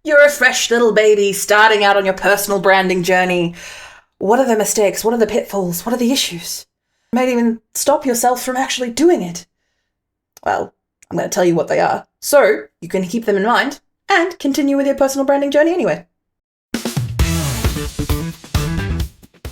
You're a fresh little baby starting out on your personal branding journey. What are the mistakes? What are the pitfalls? What are the issues? You might even stop yourself from actually doing it. Well, I'm going to tell you what they are, so you can keep them in mind and continue with your personal branding journey anyway.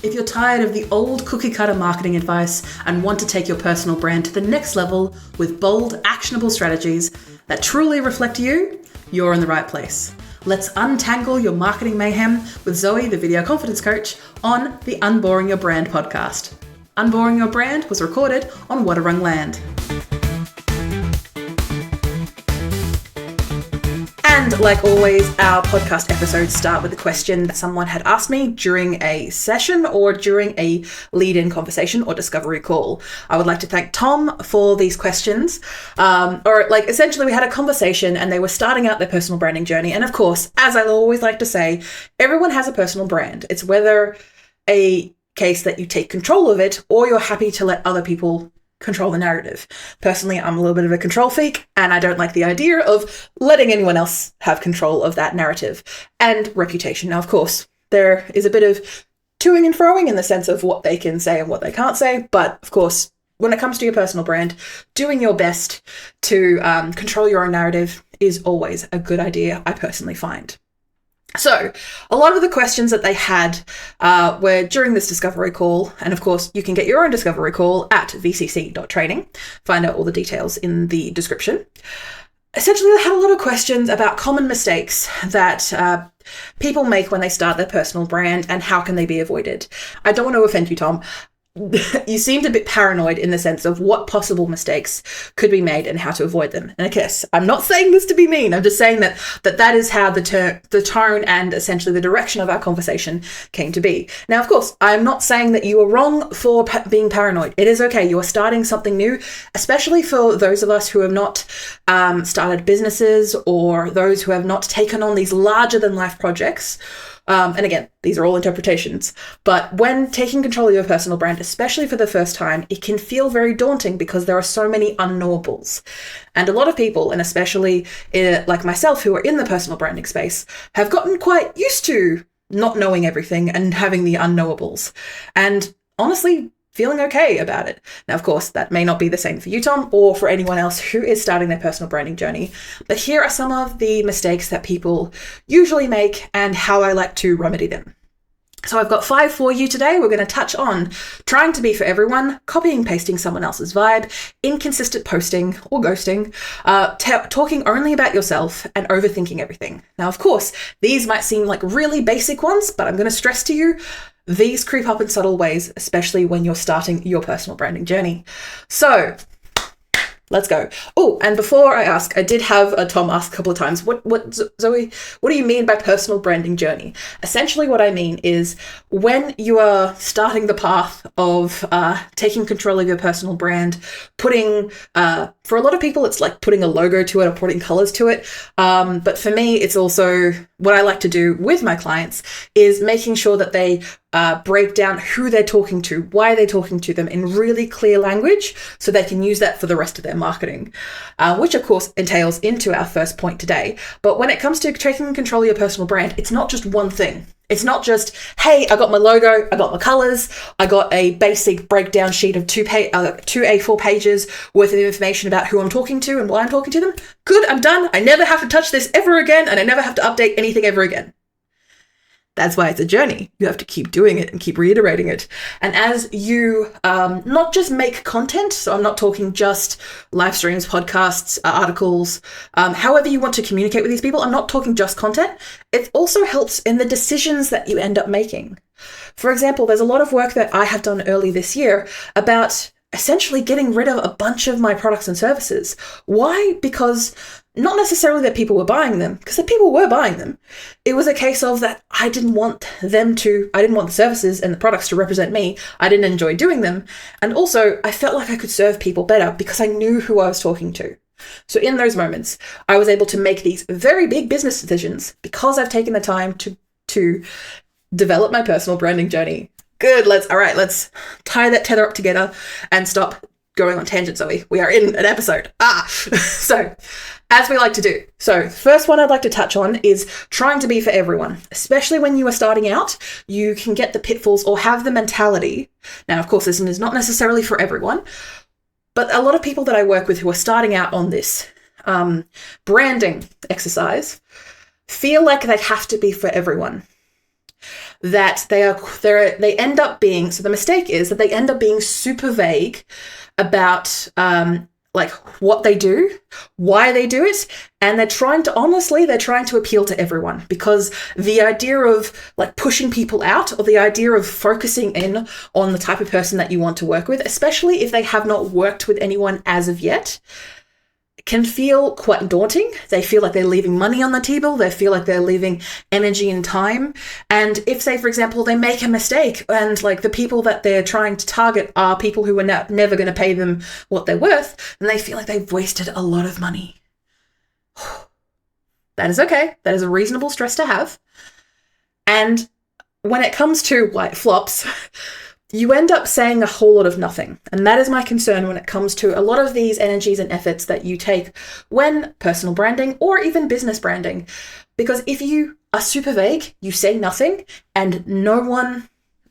If you're tired of the old cookie-cutter marketing advice and want to take your personal brand to the next level with bold, actionable strategies that truly reflect you, you're in the right place. Let's untangle your marketing mayhem with Zoe, the video confidence coach, on the Unboring Your Brand podcast. Unboring Your Brand was recorded on Wadawurrung land. And like always, our podcast episodes start with a question that someone had asked me during a session or during a lead-in conversation or discovery call. I would like to thank Tom for these questions. Essentially we had a conversation and they were starting out their personal branding journey. And of course, as I always like to say, everyone has a personal brand. It's whether a case that you take control of it or you're happy to let other people control the narrative. Personally, I'm a little bit of a control freak and I don't like the idea of letting anyone else have control of that narrative and reputation. Now, of course, there is a bit of toing and froing in the sense of what they can say and what they can't say. But of course, when it comes to your personal brand, doing your best to control your own narrative is always a good idea, I personally find. So a lot of the questions that they had were during this discovery call. And of course, you can get your own discovery call at vcc.training. Find out all the details in the description. Essentially, they had a lot of questions about common mistakes that people make when they start their personal brand and how can they be avoided. I don't want to offend you, Tom. You seemed a bit paranoid in the sense of what possible mistakes could be made and how to avoid them. And I guess I'm not saying this to be mean. I'm just saying that is how the tone and essentially the direction of our conversation came to be. Now, of course, I'm not saying that you are wrong for being paranoid. It is okay. You are starting something new, especially for those of us who have not started businesses or those who have not taken on these larger than life projects. And again, these are all interpretations, but when taking control of your personal brand, especially for the first time, it can feel very daunting because there are so many unknowables. And a lot of people, and especially like myself, who are in the personal branding space, have gotten quite used to not knowing everything and having the unknowables. And honestly, feeling okay about it. Now, of course, that may not be the same for you, Tom, or for anyone else who is starting their personal branding journey. But here are some of the mistakes that people usually make and how I like to remedy them. So I've got 5 for you today. We're going to touch on trying to be for everyone, copying, pasting someone else's vibe, inconsistent posting or ghosting, talking only about yourself, and overthinking everything. Now, of course, these might seem like really basic ones, but I'm going to stress to you, these creep up in subtle ways, especially when you're starting your personal branding journey. So let's go. Oh, and before I ask, I did have Tom ask a couple of times, Zoe, what do you mean by personal branding journey? Essentially what I mean is when you are starting the path of taking control of your personal brand, putting, for a lot of people, it's like putting a logo to it or putting colors to it. But for me, it's also what I like to do with my clients is making sure that they break down who they're talking to, why they're talking to them in really clear language so they can use that for the rest of their marketing, which of course entails into our first point today. But when it comes to taking control of your personal brand, it's not just one thing. It's not just, hey, I got my logo, I got my colors, I got a basic breakdown sheet of two A4 pages worth of information about who I'm talking to and why I'm talking to them. Good, I'm done. I never have to touch this ever again, and I never have to update anything ever again. That's why it's a journey. You have to keep doing it and keep reiterating it. And as you not just make content, so I'm not talking just live streams, podcasts, articles, however you want to communicate with these people, I'm not talking just content. It also helps in the decisions that you end up making. For example, there's a lot of work that I have done early this year about essentially getting rid of a bunch of my products and services. Why? Because not necessarily that people were buying them, because the people were buying them. It was a case of that I didn't want the services and the products to represent me. I didn't enjoy doing them. And also I felt like I could serve people better because I knew who I was talking to. So in those moments, I was able to make these very big business decisions because I've taken the time to develop my personal branding journey. Good. Let's tie that tether up together and stop going on tangent, Zoe. We are in an episode. So as we like to do. So first one I'd like to touch on is trying to be for everyone. Especially when you are starting out, you can get the pitfalls or have the mentality. Now, of course, this is not necessarily for everyone, but a lot of people that I work with who are starting out on this branding exercise feel like they have to be for everyone. That they end up being, so the mistake is that they end up being super vague about like what they do, why they do it, and they're trying to appeal to everyone, because the idea of like pushing people out, or the idea of focusing in on the type of person that you want to work with, especially if they have not worked with anyone as of yet, can feel quite daunting. They feel like they're leaving money on the table. They feel like they're leaving energy and time. And if, say, for example, they make a mistake and like the people that they're trying to target are people who are never going to pay them what they're worth, then they feel like they've wasted a lot of money. That is okay. That is a reasonable stress to have. And when it comes to white flops, you end up saying a whole lot of nothing. And that is my concern when it comes to a lot of these energies and efforts that you take when personal branding or even business branding. Because if you are super vague, you say nothing, and no one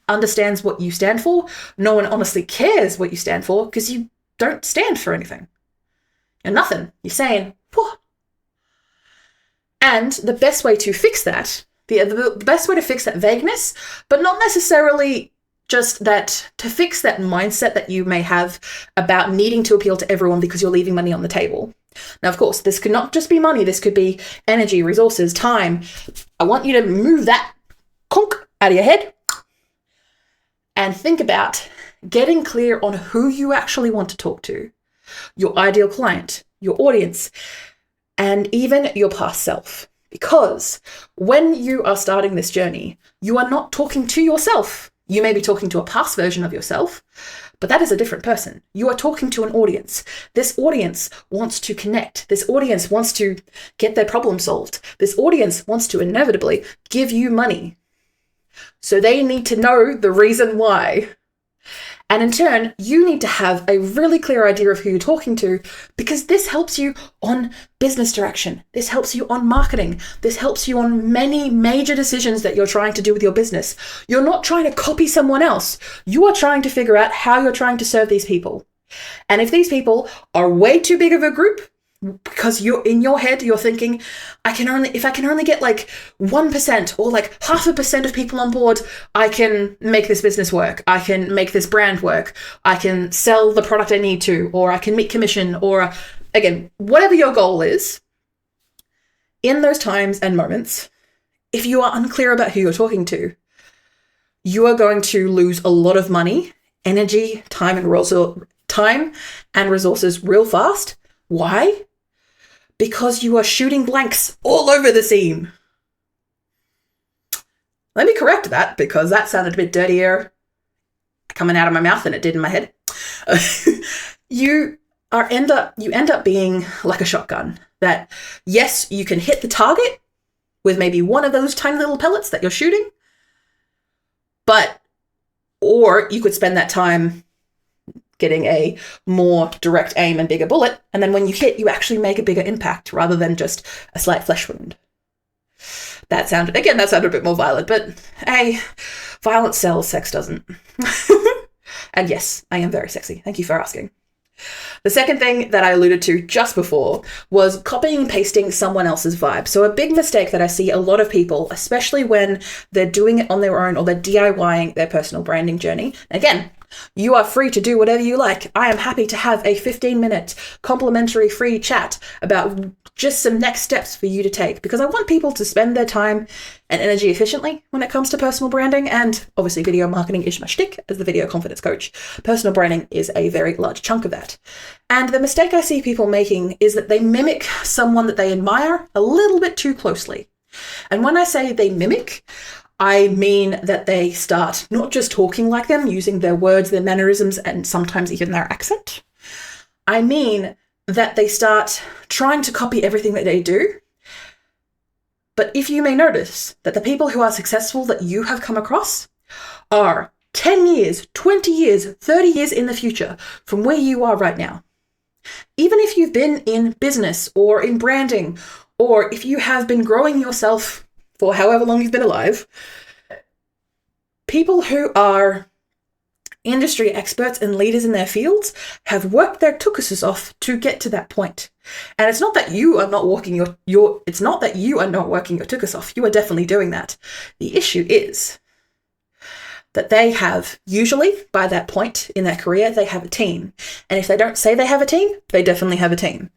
understands what you stand for, no one honestly cares what you stand for, because you don't stand for anything. You're nothing. You're saying, whew. And the best way to fix that, the best way to fix that vagueness, but not necessarily just that, to fix that mindset that you may have about needing to appeal to everyone because you're leaving money on the table. Now, of course, this could not just be money. This could be energy, resources, time. I want you to move that conk out of your head and think about getting clear on who you actually want to talk to, your ideal client, your audience, and even your past self. Because when you are starting this journey, you are not talking to yourself. You may be talking to a past version of yourself, but that is a different person. You are talking to an audience. This audience wants to connect. This audience wants to get their problem solved. This audience wants to inevitably give you money. So they need to know the reason why. And in turn, you need to have a really clear idea of who you're talking to, because this helps you on business direction. This helps you on marketing. This helps you on many major decisions that you're trying to do with your business. You're not trying to copy someone else. You are trying to figure out how you're trying to serve these people. And if these people are way too big of a group, because you're in your head, you're thinking, if I can only get like 1% or like 0.5% of people on board, I can make this business work. I can make this brand work. I can sell the product I need to, or I can meet commission, or again, whatever your goal is. In those times and moments, if you are unclear about who you're talking to, you are going to lose a lot of money, energy, time, and resources real fast. Why? Because you are shooting blanks all over the seam. Let me correct that, because that sounded a bit dirtier coming out of my mouth than it did in my head. You end up being like a shotgun. That, yes, you can hit the target with maybe one of those tiny little pellets that you're shooting, or you could spend that time getting a more direct aim and bigger bullet, and then when you hit, you actually make a bigger impact rather than just a slight flesh wound. That sounded a bit more violent, but hey, violence sells, sex doesn't. And yes, I am very sexy. Thank you for asking. The second thing that I alluded to just before was copying and pasting someone else's vibe. So a big mistake that I see a lot of people, especially when they're doing it on their own or they're DIYing their personal branding journey. Again, you are free to do whatever you like. I am happy to have a 15-minute complimentary free chat about just some next steps for you to take, because I want people to spend their time and energy efficiently when it comes to personal branding. And obviously video marketing is my shtick as the video confidence coach. Personal branding is a very large chunk of that. And the mistake I see people making is that they mimic someone that they admire a little bit too closely. And when I say they mimic, I mean that they start not just talking like them, using their words, their mannerisms, and sometimes even their accent. I mean that they start trying to copy everything that they do. But if you may notice that the people who are successful that you have come across are 10 years, 20 years, 30 years in the future from where you are right now. Even if you've been in business or in branding, or if you have been growing yourself for however long you've been alive, people who are industry experts and leaders in their fields have worked their tuchuses off to get to that point. And it's not that you are not working it's not that you are not working your tuchus off. You are definitely doing that. The issue is that they have, usually by that point in their career, they have a team. And if they don't say they have a team, they definitely have a team.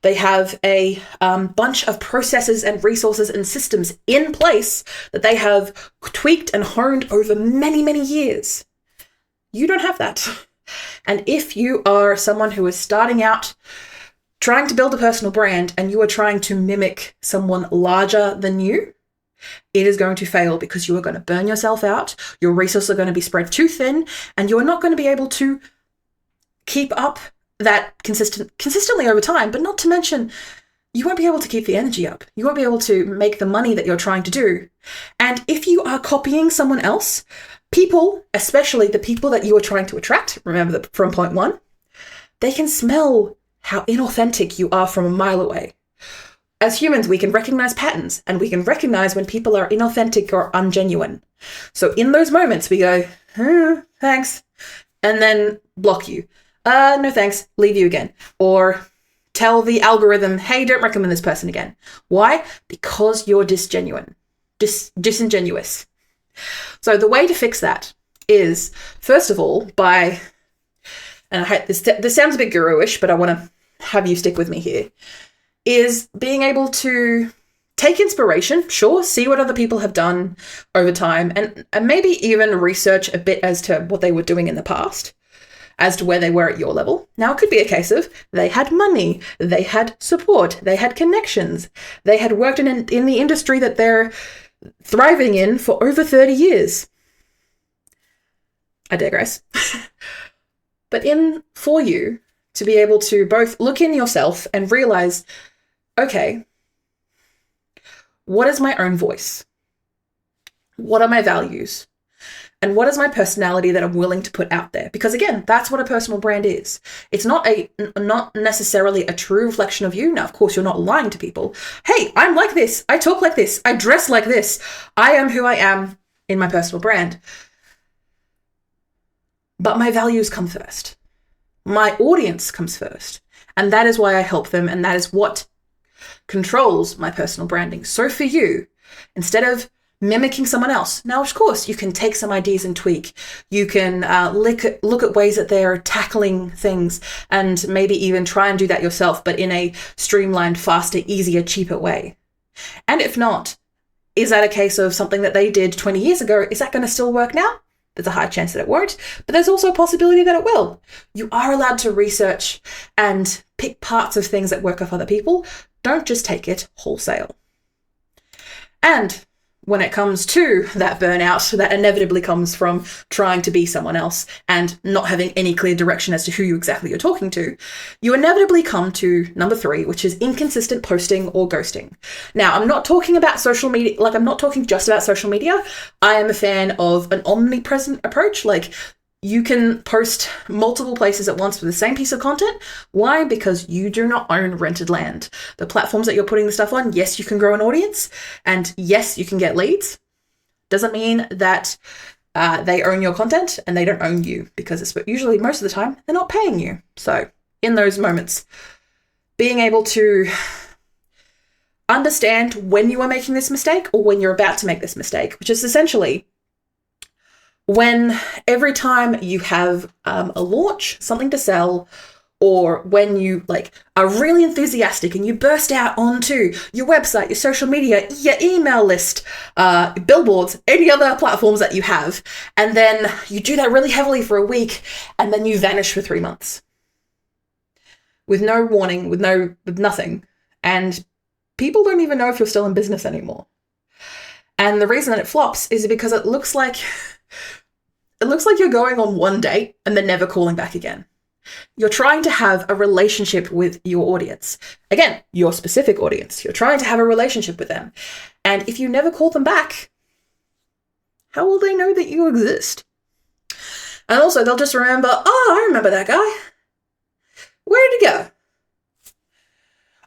They have a bunch of processes and resources and systems in place that they have tweaked and honed over many, many years. You don't have that. And if you are someone who is starting out trying to build a personal brand and you are trying to mimic someone larger than you, it is going to fail because you are going to burn yourself out. Your resources are going to be spread too thin, and you are not going to be able to keep up that consistently over time. But not to mention, you won't be able to keep the energy up. You won't be able to make the money that you're trying to do. And if you are copying someone else, people, especially the people that you are trying to attract, remember that from point one, they can smell how inauthentic you are from a mile away. As humans, we can recognize patterns, and we can recognize when people are inauthentic or ungenuine. So in those moments, we go, thanks, and then block you. No thanks, leave you again. Or tell the algorithm, hey, don't recommend this person again. Why? Because you're disingenuous. So the way to fix that is, first of all, and I hate this sounds a bit guru-ish, but I want to have you stick with me here, is being able to take inspiration, sure, see what other people have done over time, and maybe even research a bit as to what they were doing in the past, as to where they were at your level. Now, it could be a case of they had money, they had support, they had connections, they had worked in the industry that they're thriving in for over 30 years. I digress. But for you to be able to both look in yourself and realize, okay, what is my own voice? What are my values? And what is my personality that I'm willing to put out there? Because again, that's what a personal brand is. It's not necessarily a true reflection of you. Now, of course, you're not lying to people. Hey, I'm like this. I talk like this. I dress like this. I am who I am in my personal brand. But my values come first. My audience comes first. And that is why I help them. And that is what controls my personal branding. So for you, instead of mimicking someone else, now of course you can take some ideas and tweak. You can look at ways that they're tackling things and maybe even try and do that yourself, but in a streamlined, faster, easier, cheaper way. And if not, is that a case of something that they did 20 years ago? Is that going to still work now? There's a high chance that it won't, but there's also a possibility that it will. You are allowed to research and pick parts of things that work off other people. Don't just take it wholesale. And when it comes to that burnout that inevitably comes from trying to be someone else and not having any clear direction as to who exactly you're talking to, you inevitably come to number 3, which is inconsistent posting or ghosting. Now, I'm not talking about social media, I'm not talking just about social media. I am a fan of an omnipresent approach. You can post multiple places at once with the same piece of content. Why? Because you do not own rented land. The platforms that you're putting the stuff on, yes, you can grow an audience, and yes, you can get leads. Doesn't mean that they own your content and they don't own you, because it's usually most of the time they're not paying you. So in those moments, being able to understand when you are making this mistake or when you're about to make this mistake, which is essentially when every time you have a launch, something to sell, or when you are really enthusiastic and you burst out onto your website, your social media, your email list, billboards, any other platforms that you have, and then you do that really heavily for a week, and then you vanish for 3 months with no warning, with nothing, and people don't even know if you're still in business anymore. And the reason that it flops is because it looks like you're going on one date and then never calling back again. You're trying to have a relationship with your audience. Again, your specific audience. You're trying to have a relationship with them. And if you never call them back, how will they know that you exist? And also they'll just remember, oh, I remember that guy. Where did he go?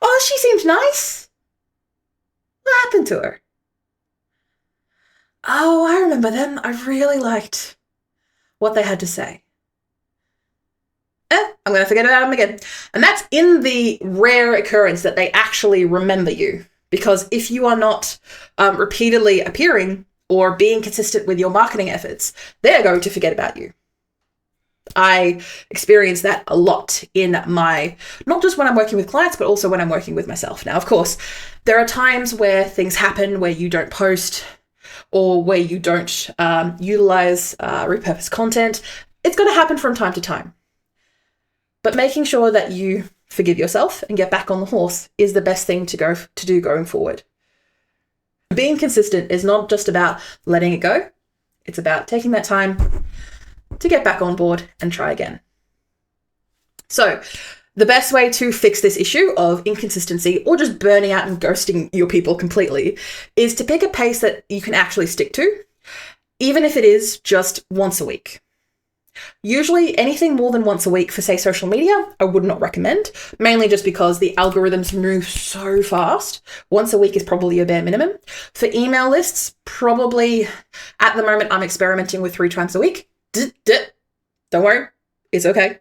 Oh, she seemed nice. What happened to her? Oh, I remember them. I really liked what they had to say. I'm going to forget about them again. And that's in the rare occurrence that they actually remember you. Because if you are not repeatedly appearing or being consistent with your marketing efforts, they're going to forget about you. I experience that a lot in not just when I'm working with clients, but also when I'm working with myself. Now, of course, there are times where things happen where you don't post or where you don't utilize repurposed content. It's going to happen from time to time. But making sure that you forgive yourself and get back on the horse is the best thing to do going forward. Being consistent is not just about letting it go. It's about taking that time to get back on board and try again. So the best way to fix this issue of inconsistency or just burning out and ghosting your people completely is to pick a pace that you can actually stick to, even if it is just once a week. Usually anything more than once a week for, say, social media, I would not recommend, mainly just because the algorithms move so fast. Once a week is probably a bare minimum. For email lists, probably at the moment I'm experimenting with 3 times a week. Don't worry, it's okay.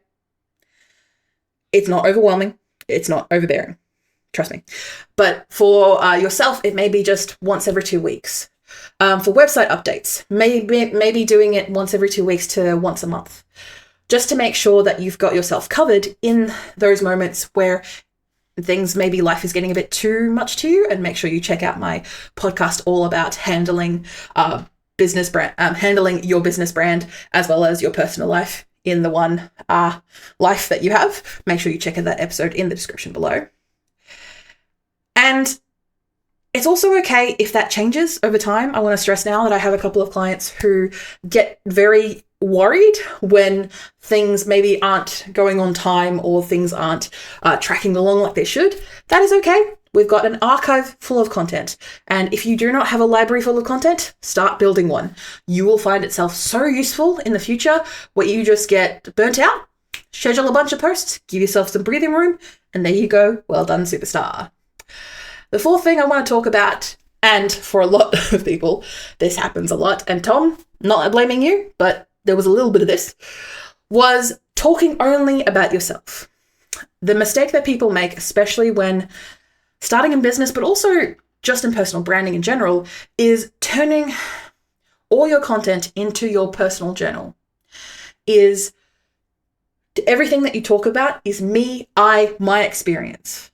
It's not overwhelming. It's not overbearing. Trust me. But for yourself, it may be just once every 2 weeks. For website updates, maybe doing it once every 2 weeks to once a month, just to make sure that you've got yourself covered in those moments where things, maybe life is getting a bit too much to you. And make sure you check out my podcast all about handling business brand, handling your business brand as well as your personal life in the one life that you have. Make sure you check out that episode in the description below. And it's also okay if that changes over time. I want to stress now that I have a couple of clients who get very worried when things maybe aren't going on time or things aren't tracking along like they should. That is okay. We've got an archive full of content. And if you do not have a library full of content, start building one. You will find itself so useful in the future where you just get burnt out, schedule a bunch of posts, give yourself some breathing room, and there you go. Well done, superstar. The fourth thing I want to talk about, and for a lot of people, this happens a lot, and Tom, not blaming you, but there was a little bit of this, was talking only about yourself. The mistake that people make, especially when starting in business, but also just in personal branding in general, is turning all your content into your personal journal. Is everything that you talk about is me, my experience.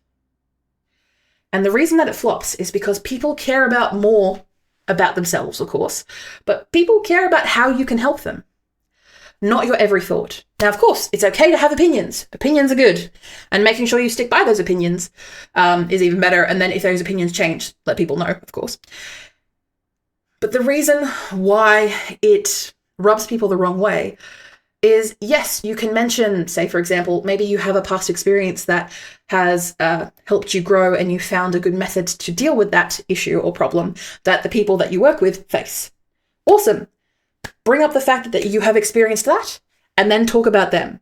And the reason that it flops is because people care about more about themselves, of course, but people care about how you can help them, not your every thought. Now, of course, it's okay to have opinions. Opinions are good. And making sure you stick by those opinions is even better. And then if those opinions change, let people know, of course. But the reason why it rubs people the wrong way is, yes, you can mention, say, for example, maybe you have a past experience that has helped you grow and you found a good method to deal with that issue or problem that the people that you work with face. Awesome. Bring up the fact that you have experienced that and then talk about them.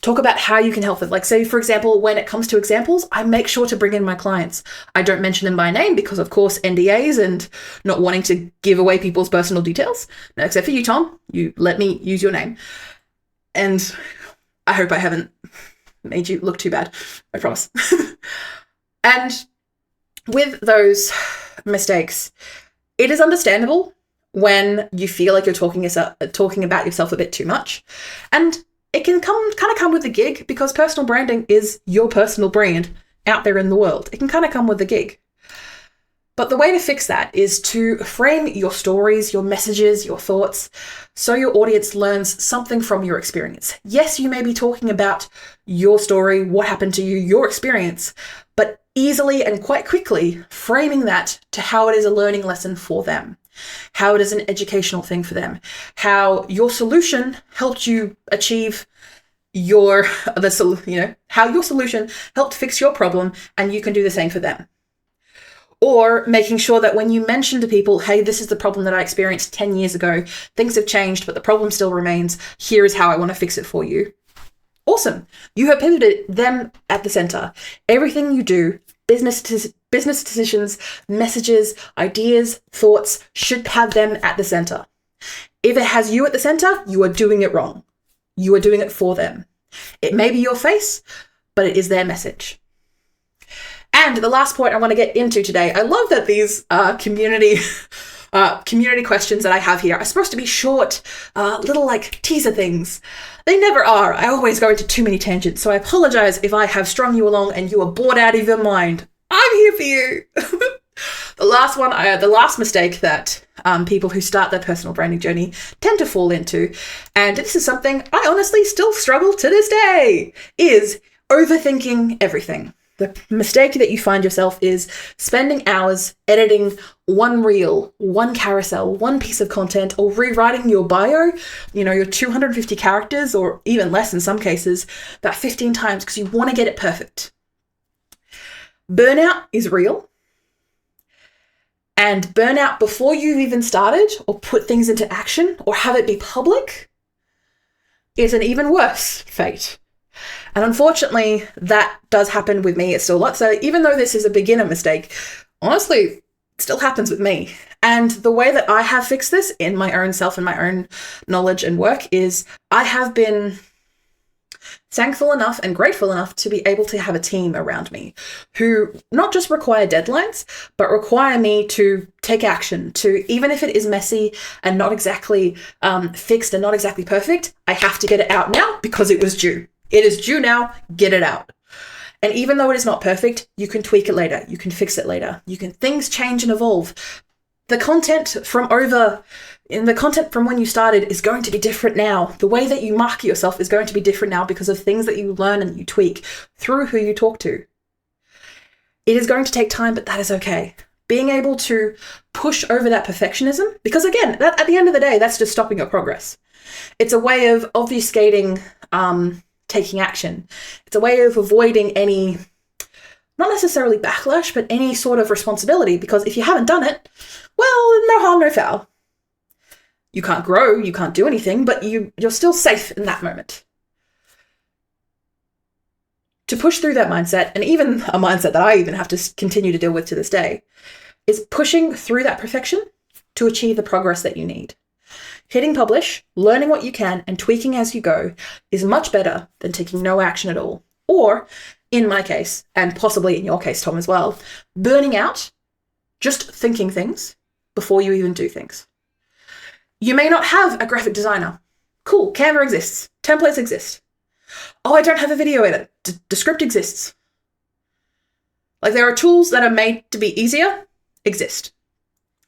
Talk about how you can help them. Like, say, for example, when it comes to examples, I make sure to bring in my clients. I don't mention them by name because, of course, NDAs and not wanting to give away people's personal details. No, except for you, Tom. You let me use your name. And I hope I haven't made you look too bad. I promise. And with those mistakes, it is understandable when you feel like you're talking about yourself a bit too much. And it can kind of come with the gig because personal branding is your personal brand out there in the world. It can kind of come with the gig. But the way to fix that is to frame your stories, your messages, your thoughts, so your audience learns something from your experience. Yes, you may be talking about your story, what happened to you, your experience, but easily and quite quickly framing that to how it is a learning lesson for them, how it is an educational thing for them, how your solution helped you achieve how your solution helped fix your problem and you can do the same for them. Or making sure that when you mention to people, hey, this is the problem that I experienced 10 years ago, things have changed, but the problem still remains. Here is how I want to fix it for you. Awesome. You have pivoted them at the center. Everything you do, business decisions, messages, ideas, thoughts, should have them at the center. If it has you at the center, you are doing it wrong. You are doing it for them. It may be your face, but it is their message. And the last point I want to get into today, I love that these community questions that I have here are supposed to be short, little like teaser things. They never are. I always go into too many tangents, so I apologize if I have strung you along and you are bored out of your mind. I'm here for you. The last mistake that people who start their personal branding journey tend to fall into, and this is something I honestly still struggle to this day, is overthinking everything. The mistake that you find yourself is spending hours editing one reel, one carousel, one piece of content, or rewriting your bio, your 250 characters, or even less in some cases, about 15 times because you want to get it perfect. Burnout is real. And burnout before you've even started or put things into action or have it be public is an even worse fate. And unfortunately, that does happen with me. It's still a lot. So even though this is a beginner mistake, honestly, it still happens with me. And the way that I have fixed this in my own self and my own knowledge and work is I have been thankful enough and grateful enough to be able to have a team around me who not just require deadlines, but require me to take action, to, even if it is messy and not exactly fixed and not exactly perfect, I have to get it out now because it was due. It is due now, get it out. And even though it is not perfect, you can tweak it later. You can fix it later. Things change and evolve. The content from when you started is going to be different now. The way that you market yourself is going to be different now because of things that you learn and you tweak through who you talk to. It is going to take time, but that is okay. Being able to push over that perfectionism, because again, that, at the end of the day, that's just stopping your progress. It's a way of obfuscating taking action. It's a way of avoiding any, not necessarily backlash, but any sort of responsibility, because if you haven't done it, well, no harm, no foul. You can't grow, you can't do anything, but you're still safe in that moment. To push through that mindset, and even a mindset that I even have to continue to deal with to this day, is pushing through that perfection to achieve the progress that you need. Hitting publish, learning what you can, and tweaking as you go is much better than taking no action at all. Or, in my case, and possibly in your case, Tom, as well, burning out, just thinking things before you even do things. You may not have a graphic designer. Cool, Canva exists. Templates exist. Oh, I don't have a video edit. The script exists. Like, there are tools that are made to be easier, exist.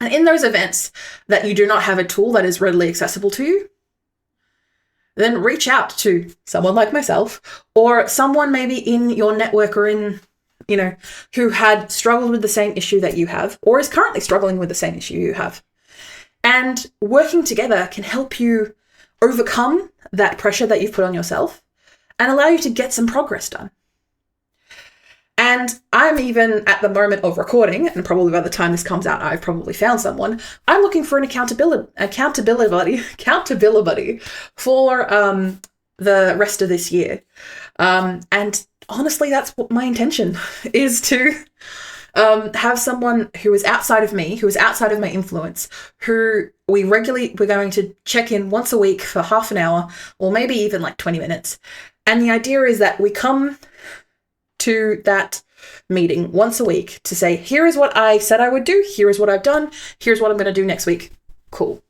And in those events that you do not have a tool that is readily accessible to you, then reach out to someone like myself or someone maybe in your network or in, who had struggled with the same issue that you have or is currently struggling with the same issue you have. And working together can help you overcome that pressure that you've put on yourself and allow you to get some progress done. And I'm even at the moment of recording, and probably by the time this comes out, I've probably found someone. I'm looking for an accountability buddy for the rest of this year. And honestly, that's what my intention is, to have someone who is outside of me, who is outside of my influence, who we're going to check in once a week for half an hour, or maybe even like 20 minutes. And the idea is that we come to that meeting once a week to say, here is what I said I would do, here is what I've done, here's what I'm going to do next week. Cool.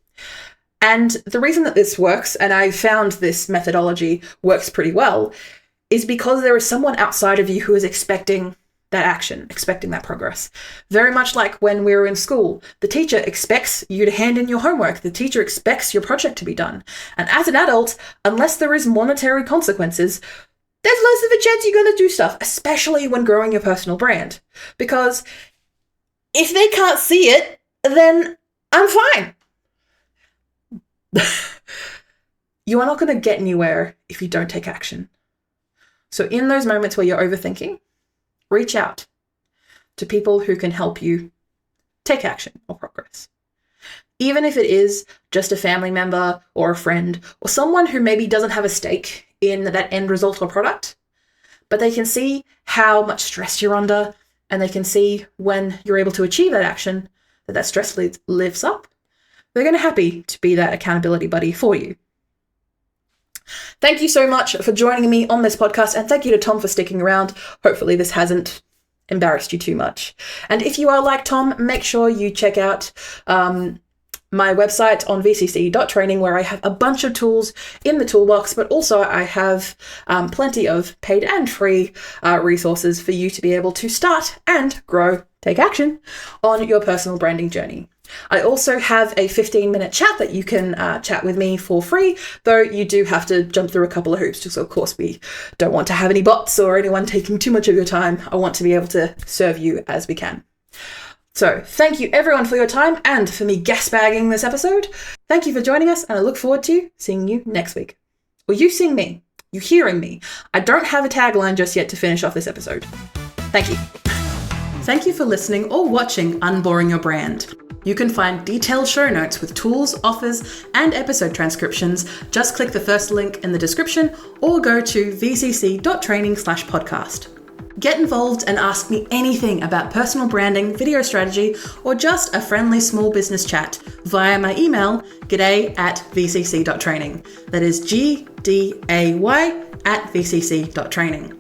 And the reason that this works, and I found this methodology works pretty well, is because there is someone outside of you who is expecting that action, expecting that progress. Very much like when we were in school, the teacher expects you to hand in your homework. The teacher expects your project to be done. And as an adult, unless there is monetary consequences, there's less of a chance you're going to do stuff, especially when growing your personal brand. Because if they can't see it, then I'm fine. You are not going to get anywhere if you don't take action. So in those moments where you're overthinking, reach out to people who can help you take action or progress. Even if it is just a family member or a friend or someone who maybe doesn't have a stake in that end result or product, but they can see how much stress you're under, and they can see when you're able to achieve that action, that stress lifts up, they're going to be happy to be that accountability buddy for you. Thank you so much for joining me on this podcast, and thank you to Tom for sticking around. Hopefully this hasn't embarrassed you too much. And if you are like Tom, make sure you check out my website on vcc.training, where I have a bunch of tools in the toolbox, but also I have plenty of paid and free resources for you to be able to start and grow, take action on your personal branding journey. I also have a 15-minute chat that you can chat with me for free, though you do have to jump through a couple of hoops, just of course we don't want to have any bots or anyone taking too much of your time. I want to be able to serve you as we can. So thank you everyone for your time and for me guest bagging this episode. Thank you for joining us, and I look forward to seeing you next week. Or you seeing me, you hearing me. I don't have a tagline just yet to finish off this episode. Thank you. Thank you for listening or watching Unboring Your Brand. You can find detailed show notes with tools, offers, and episode transcriptions. Just click the first link in the description or go to vcc.training/podcast. Get involved and ask me anything about personal branding, video strategy, or just a friendly small business chat via my email, g'day@vcc.training. That is gday@vcc.training.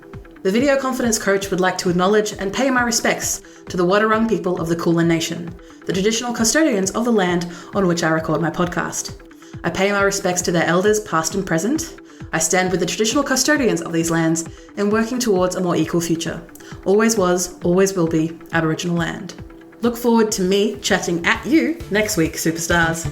The Video Confidence Coach would like to acknowledge and pay my respects to the Wadawurrung people of the Kulin Nation, the traditional custodians of the land on which I record my podcast. I pay my respects to their elders past and present. I stand with the traditional custodians of these lands in working towards a more equal future. Always was, always will be Aboriginal land. Look forward to me chatting at you next week, superstars.